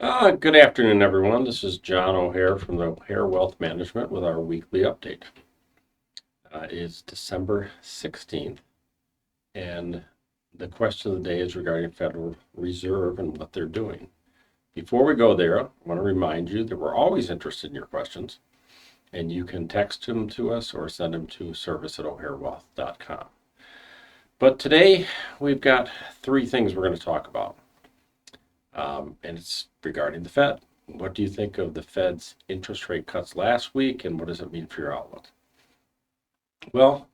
Good afternoon, everyone. This is John O'Hare from the O'Hare Wealth Management with our weekly update. It's December 16th, and the question of the day is regarding Federal Reserve and what they're doing. Before we go there, I want to remind you that we're always interested in your questions, and you can text them to us or send them to service@o'harewealth.com. But today, we've got three things we're going to talk about. And it's regarding the Fed. What do you think of the Fed's interest rate cuts last week, and what does it mean for your outlook? Well,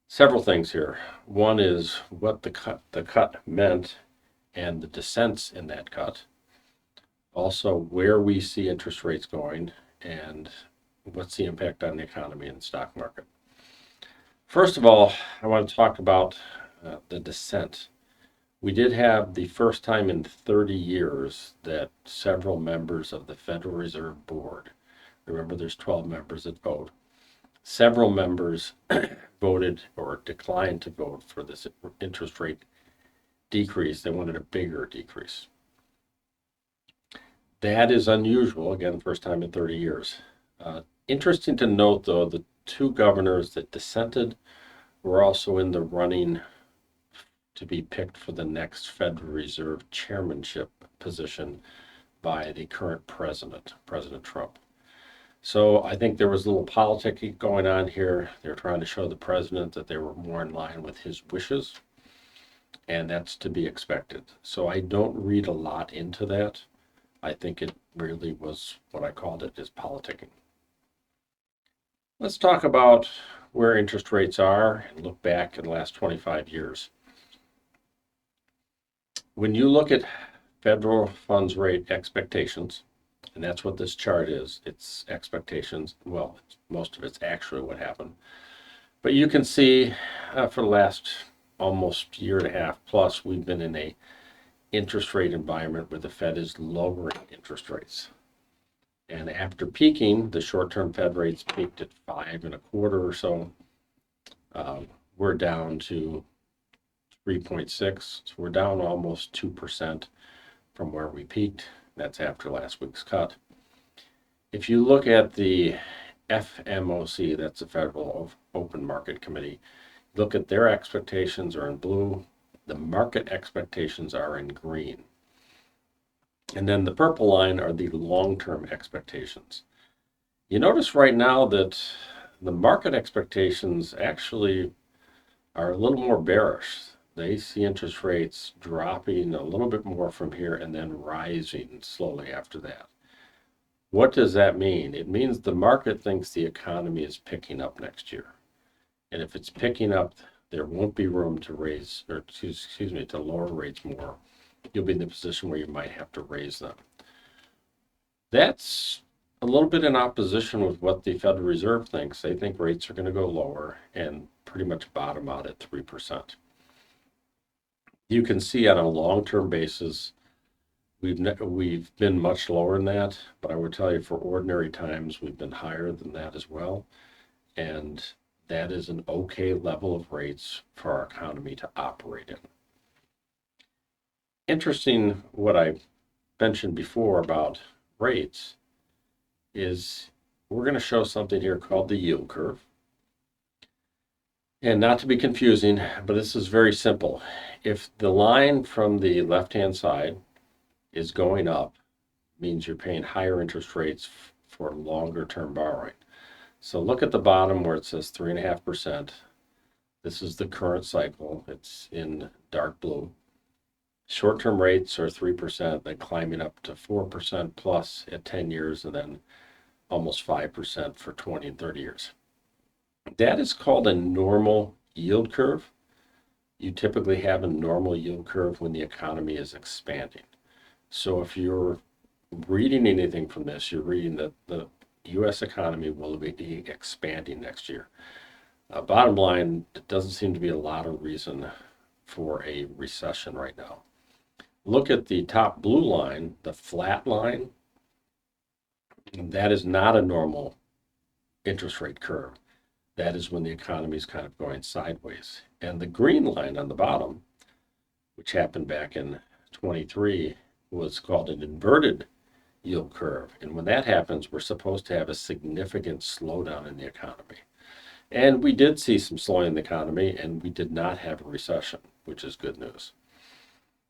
several things here. One is what the cut meant and the dissents in that cut. Also, where we see interest rates going and what's the impact on the economy and the stock market. First of all, I want to talk about the dissent. We did have the first time in 30 years that several members of the Federal Reserve Board, remember there's 12 members that vote, several members voted or declined to vote for this interest rate decrease. They wanted a bigger decrease. That is unusual, again, first time in 30 years. Interesting to note, though, the two governors that dissented were also in the running to be picked for the next Federal Reserve chairmanship position by the current president, President Trump. So I think there was a little politicking going on here. They're trying to show the president that they were more in line with his wishes, and that's to be expected. So I don't read a lot into that. I think it really was what I called it is politicking. Let's talk about where interest rates are and look back at the last 25 years. When you look at federal funds rate expectations, and that's what this chart is, it's expectations. Well, most of it's actually what happened. But you can see for the last almost year and a half plus, we've been in a interest rate environment where the Fed is lowering interest rates. And after peaking, the short-term Fed rates peaked at 5.25 or so. We're down to 3.6, so we're down almost 2% from where we peaked. That's after last week's cut. If you look at the FMOC, that's the Federal Open Market Committee, look at their expectations are in blue, the market expectations are in green. And then the purple line are the long-term expectations. You notice right now that the market expectations actually are a little more bearish. They see interest rates dropping a little bit more from here and then rising slowly after that. What does that mean? It means the market thinks the economy is picking up next year. And if it's picking up, there won't be room to raise, or to lower rates more. You'll be in the position where you might have to raise them. That's a little bit in opposition with what the Federal Reserve thinks. They think rates are going to go lower and pretty much bottom out at 3%. You can see on a long-term basis, we've been much lower than that, but I would tell you for ordinary times, we've been higher than that as well. And that is an okay level of rates for our economy to operate in. Interesting, what I mentioned before about rates is we're going to show something here called the yield curve. And not to be confusing, but this is very simple. If the line from the left-hand side is going up, means you're paying higher interest rates for longer-term borrowing. So look at the bottom where it says 3.5%. This is the current cycle. It's in dark blue. Short-term rates are 3%, then climbing up to 4% plus at 10 years, and then almost 5% for 20 and 30 years. That is called a normal yield curve. You typically have a normal yield curve when the economy is expanding. So if you're reading anything from this, you're reading that the U.S. economy will be expanding next year. Bottom line, it doesn't seem to be a lot of reason for a recession right now. Look at the top blue line, the flat line. That is not a normal interest rate curve. That is when the economy is kind of going sideways. And the green line on the bottom, which happened back in 23, was called an inverted yield curve. And when that happens, we're supposed to have a significant slowdown in the economy. And we did see some slowing in the economy, and we did not have a recession, which is good news.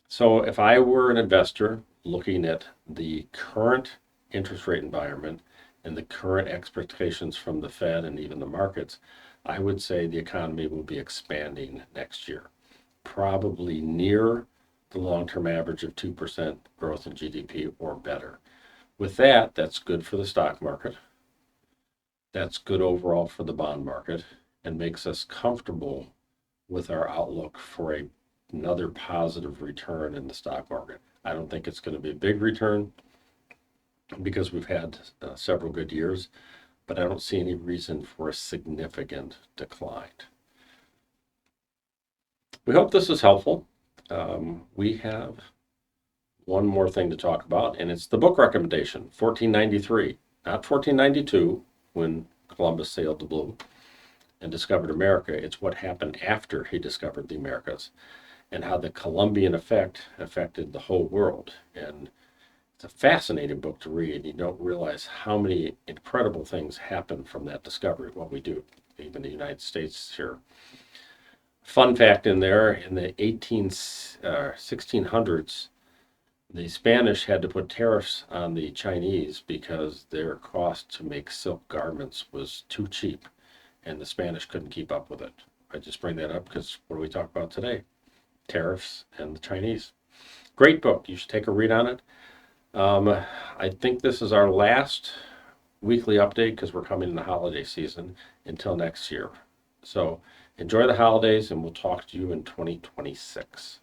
So if I were an investor looking at the current interest rate environment and the current expectations from the Fed and even the markets, I would say the economy will be expanding next year, probably near the long-term average of 2% growth in GDP or better. With that, that's good for the stock market. That's good overall for the bond market and makes us comfortable with our outlook for another positive return in the stock market. I don't think it's going to be a big return because we've had several good years, but I don't see any reason for a significant decline. We hope this is helpful. We have one more thing to talk about, and it's the book recommendation, 1493, not 1492, when Columbus sailed the blue and discovered America. It's what happened after he discovered the Americas and how the Columbian effect affected the whole world. And it's a fascinating book to read. You don't realize how many incredible things happen from that discovery, what we do, even the United States here. Fun fact in there, in the 1600s, the Spanish had to put tariffs on the Chinese because their cost to make silk garments was too cheap, and the Spanish couldn't keep up with it. I just bring that up because what do we talk about today? Tariffs and the Chinese. Great book. You should take a read on it. I think this is our last weekly update because we're coming in the holiday season until next year. So enjoy the holidays, and we'll talk to you in 2026.